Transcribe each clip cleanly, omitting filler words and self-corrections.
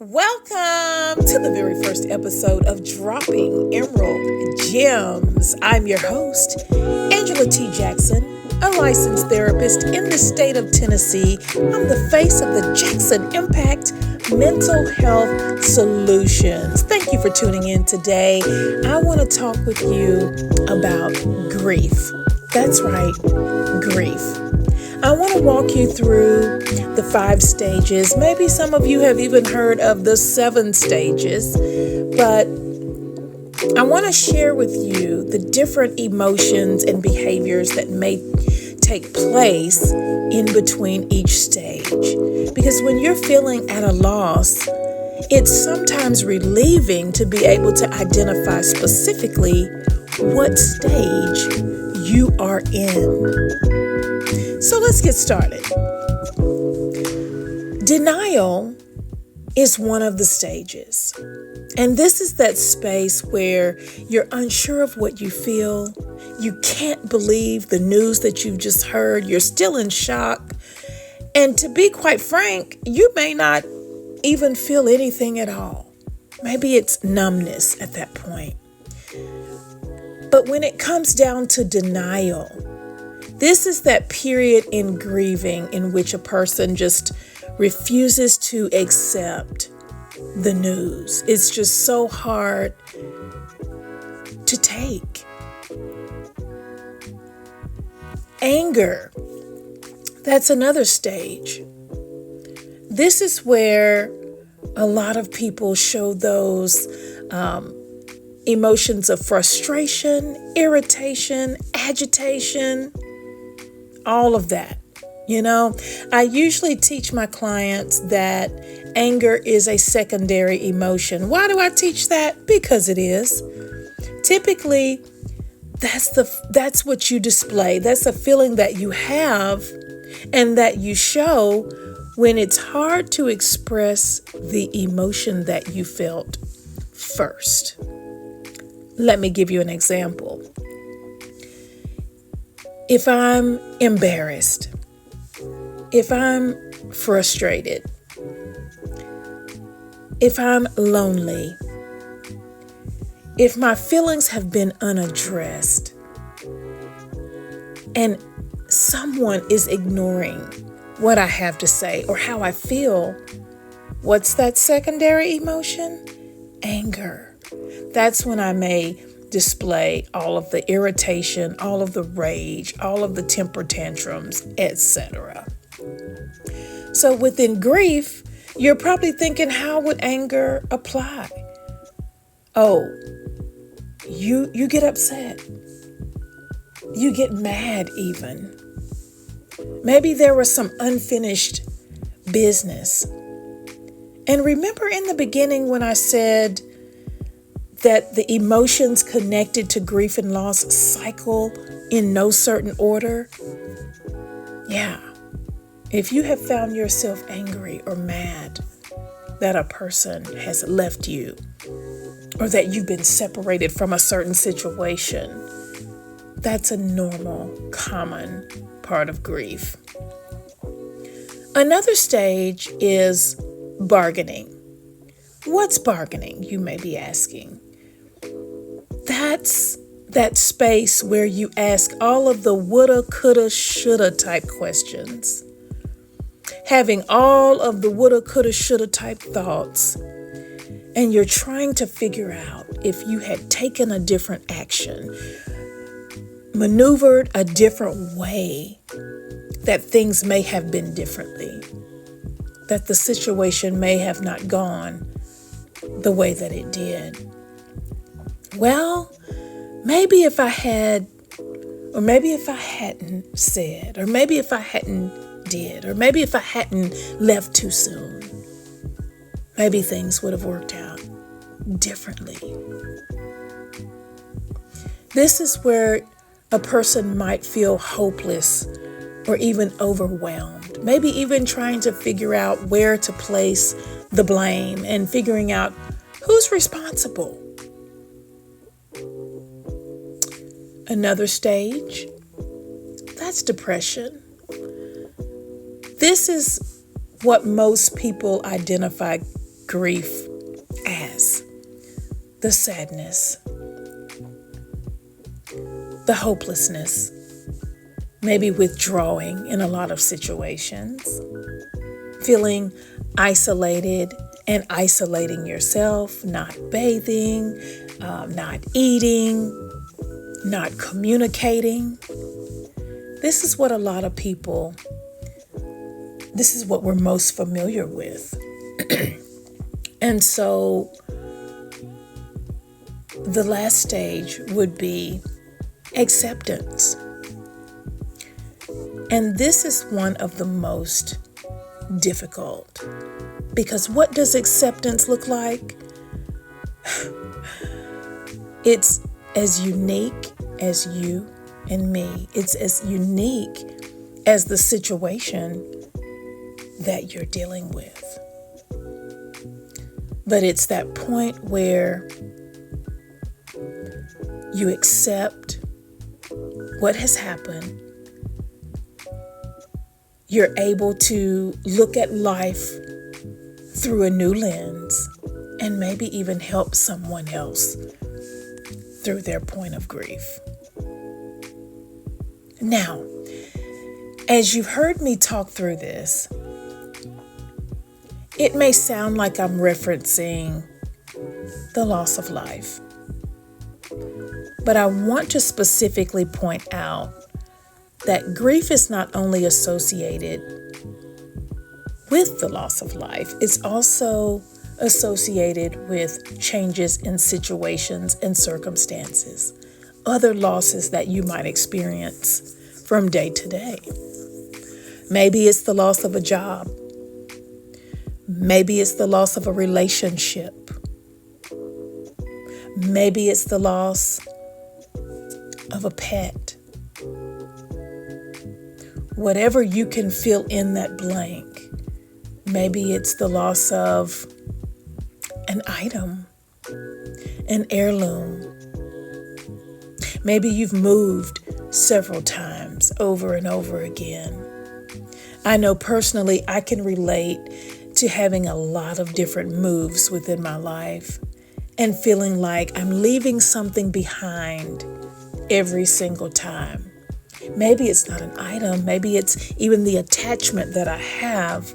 Welcome to the very first episode of Dropping Emerald Gems. I'm your host, Angela T. Jackson, a licensed therapist in the state of Tennessee. I'm the face of the Jackson Impact Mental Health Solutions. Thank you for tuning in today. I want to talk with you about grief. That's right, grief. I want to walk you through the 5 stages. Maybe some of you have even heard of the 7 stages, but I want to share with you the different emotions and behaviors that may take place in between each stage. Because when you're feeling at a loss, it's sometimes relieving to be able to identify specifically what stage you are in. So let's get started. Denial is one of the stages. And this is that space where you're unsure of what you feel. You can't believe the news that you've just heard. You're still in shock. And to be quite frank, you may not even feel anything at all. Maybe it's numbness at that point. But when it comes down to denial, this is that period in grieving in which a person just refuses to accept the news. It's just so hard to take. Anger, that's another stage. This is where a lot of people show those emotions of frustration, irritation, agitation, all of that. You know, I usually teach my clients that anger is a secondary emotion. Why do I teach that? Because it is. Typically, that's what you display. That's a feeling that you have and that you show when it's hard to express the emotion that you felt first. Let me give you an example. If I'm embarrassed, if I'm frustrated, if I'm lonely, if my feelings have been unaddressed, and someone is ignoring what I have to say or how I feel, what's that secondary emotion? Anger. That's when I may display all of the irritation, all of the rage, all of the temper tantrums, etc. So within grief, you're probably thinking, how would anger apply? Oh, you get upset. You get mad even. Maybe there was some unfinished business. And remember in the beginning when I said that the emotions connected to grief and loss cycle in no certain order? Yeah. If you have found yourself angry or mad that a person has left you or that you've been separated from a certain situation, that's a normal, common part of grief. Another stage is bargaining. What's bargaining, you may be asking? That's that space where you ask all of the woulda, coulda, shoulda type questions. Having all of the woulda, coulda, shoulda type thoughts. And you're trying to figure out if you had taken a different action, maneuvered a different way, that things may have been differently, that the situation may have not gone the way that it did. Well, maybe if I had, or maybe if I hadn't said, or maybe if I hadn't did, or maybe if I hadn't left too soon, maybe things would have worked out differently. This is where a person might feel hopeless or even overwhelmed, maybe even trying to figure out where to place the blame and figuring out who's responsible. Another stage, that's depression. This is what most people identify grief as the sadness, the hopelessness, maybe withdrawing in a lot of situations, feeling isolated and isolating yourself, not bathing, not eating, not communicating. This is what a lot of people, this is what we're most familiar with. And so the last stage would be acceptance. And this is one of the most difficult, because what does acceptance look like? It's as unique as you and me. It's as unique as the situation that you're dealing with. But it's that point where you accept what has happened. You're able to look at life through a new lens and maybe even help someone else through their point of grief. Now, as you've heard me talk through this, it may sound like I'm referencing the loss of life, but I want to specifically point out that grief is not only associated with the loss of life, it's also associated with changes in situations and circumstances, other losses that you might experience from day to day. Maybe it's the loss of a job. Maybe it's the loss of a relationship. Maybe it's the loss of a pet. Whatever you can fill in that blank. Maybe it's the loss of an item, an heirloom. Maybe you've moved several times over and over again. I know personally I can relate to having a lot of different moves within my life and feeling like I'm leaving something behind every single time. Maybe it's not an item, maybe it's even the attachment that I have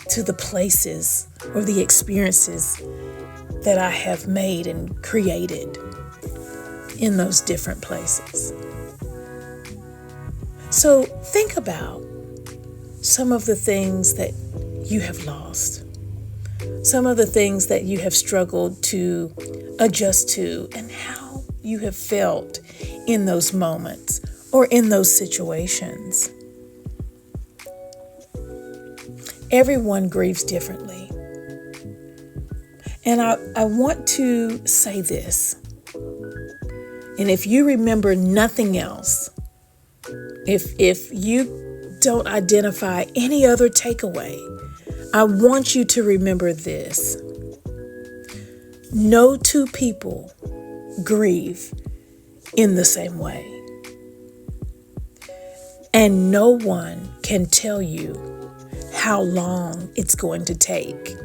to the places or the experiences that I have made and created in those different places. So think about some of the things that you have lost, some of the things that you have struggled to adjust to, and how you have felt in those moments or in those situations. Everyone grieves differently. And I want to say this. And if you remember nothing else, if you don't identify any other takeaway, I want you to remember this. No two people grieve in the same way. And no one can tell you how long it's going to take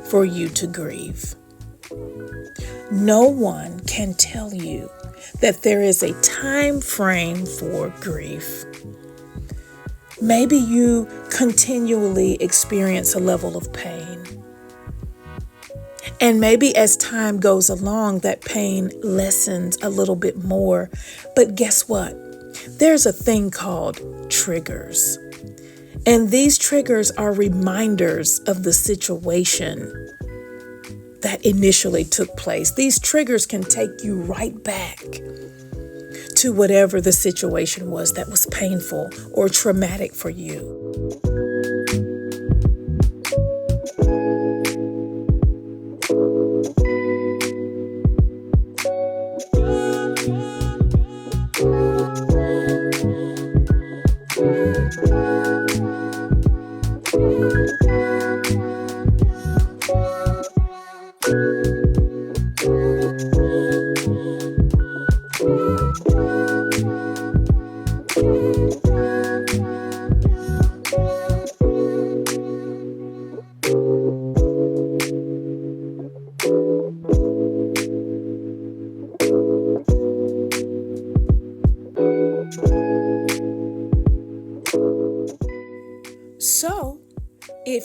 for you to grieve. No one can tell you that there is a time frame for grief. Maybe you continually experience a level of pain. And maybe as time goes along, that pain lessens a little bit more. But guess what? There's a thing called triggers. And these triggers are reminders of the situation that initially took place. These triggers can take you right back to whatever the situation was that was painful or traumatic for you.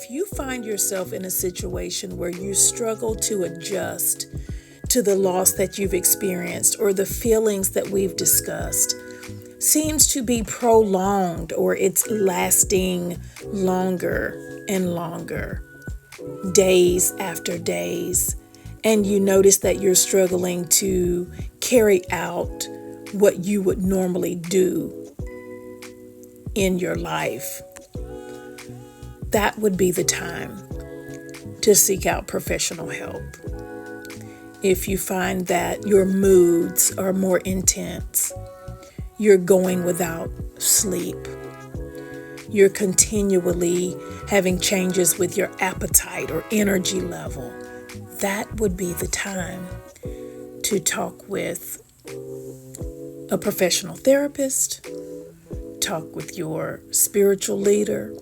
if you find yourself in a situation where you struggle to adjust to the loss that you've experienced, or the feelings that we've discussed seems to be prolonged, or it's lasting longer and longer, days after days, and you notice that you're struggling to carry out what you would normally do in your life, that would be the time to seek out professional help. If you find that your moods are more intense, you're going without sleep, you're continually having changes with your appetite or energy level, that would be the time to talk with a professional therapist, talk with your spiritual leader,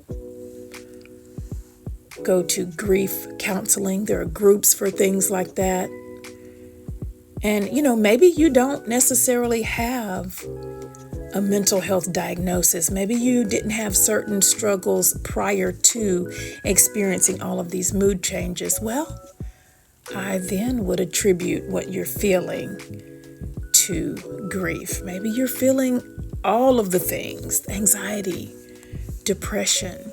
go to grief counseling. There are groups for things like that. And, maybe you don't necessarily have a mental health diagnosis. Maybe you didn't have certain struggles prior to experiencing all of these mood changes. Well, I then would attribute what you're feeling to grief. Maybe you're feeling all of the things: anxiety, depression,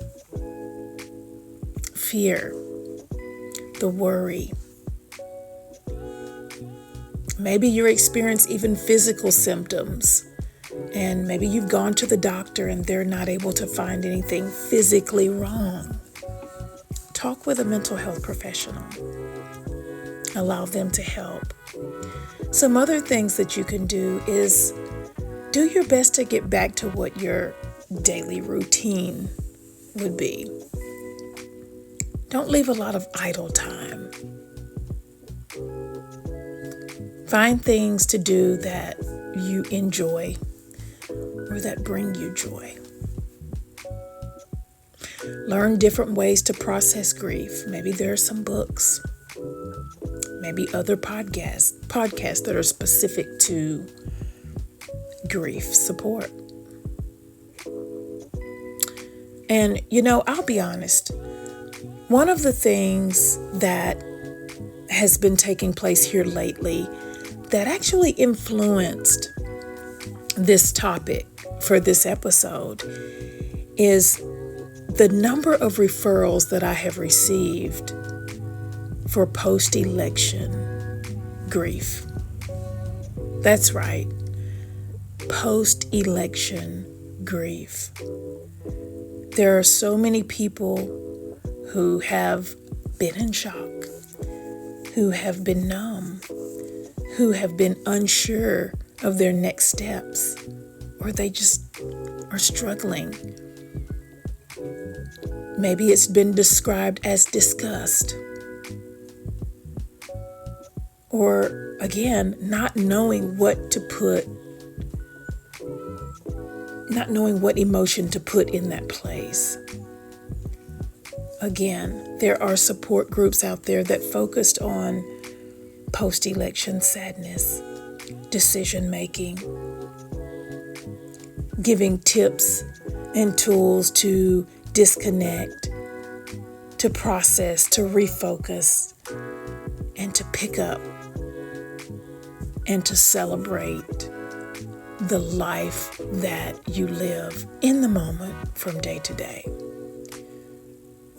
fear, the worry. Maybe you're experiencing even physical symptoms, and maybe you've gone to the doctor and they're not able to find anything physically wrong. Talk with a mental health professional. Allow them to help. Some other things that you can do is do your best to get back to what your daily routine would be. Don't leave a lot of idle time. Find things to do that you enjoy or that bring you joy. Learn different ways to process grief. Maybe there are some books, maybe other podcasts that are specific to grief support. And, I'll be honest, one of the things that has been taking place here lately that actually influenced this topic for this episode is the number of referrals that I have received for post-election grief. That's right, post-election grief. There are so many people who have been in shock, who have been numb, who have been unsure of their next steps, or they just are struggling. Maybe it's been described as disgust, or again, not knowing what emotion to put in that place. Again, there are support groups out there that focused on post-election sadness, decision-making, giving tips and tools to disconnect, to process, to refocus, and to pick up and to celebrate the life that you live in the moment from day to day.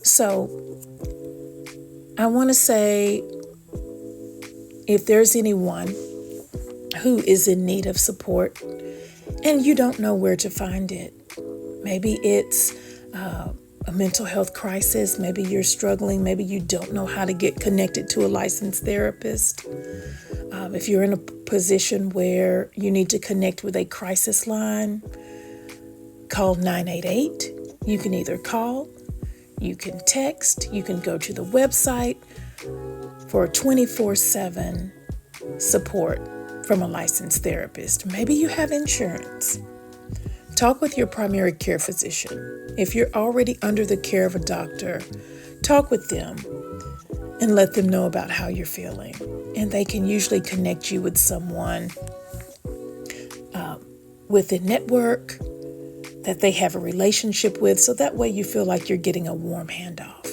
So I want to say, if there's anyone who is in need of support and you don't know where to find it, maybe it's a mental health crisis, maybe you're struggling, maybe you don't know how to get connected to a licensed therapist. If you're in a position where you need to connect with a crisis line, call 988. You can either call, you can text, you can go to the website for 24/7 support from a licensed therapist. Maybe you have insurance. Talk with your primary care physician. If you're already under the care of a doctor, talk with them and let them know about how you're feeling. And they can usually connect you with someone with a network that they have a relationship with, so that way you feel like you're getting a warm handoff.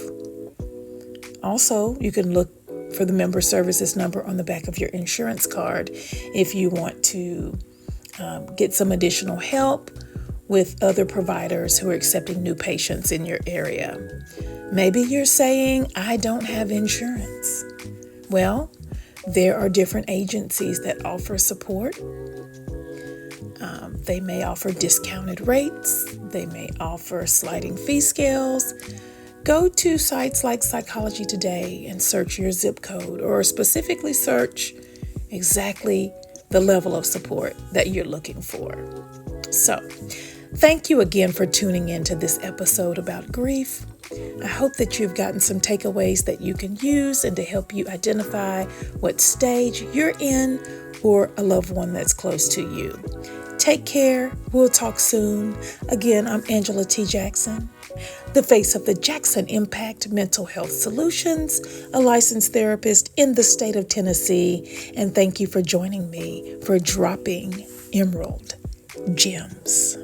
Also, you can look for the member services number on the back of your insurance card if you want to get some additional help with other providers who are accepting new patients in your area. Maybe you're saying, I don't have insurance. Well, there are different agencies that offer support. They may offer discounted rates. They may offer sliding fee scales. Go to sites like Psychology Today and search your zip code, or specifically search exactly the level of support that you're looking for. So, thank you again for tuning in to this episode about grief. I hope that you've gotten some takeaways that you can use and to help you identify what stage you're in or a loved one that's close to you. Take care. We'll talk soon. Again, I'm Angela T. Jackson, the face of the Jackson Impact Mental Health Solutions, a licensed therapist in the state of Tennessee. And thank you for joining me for Dropping Emerald Gems.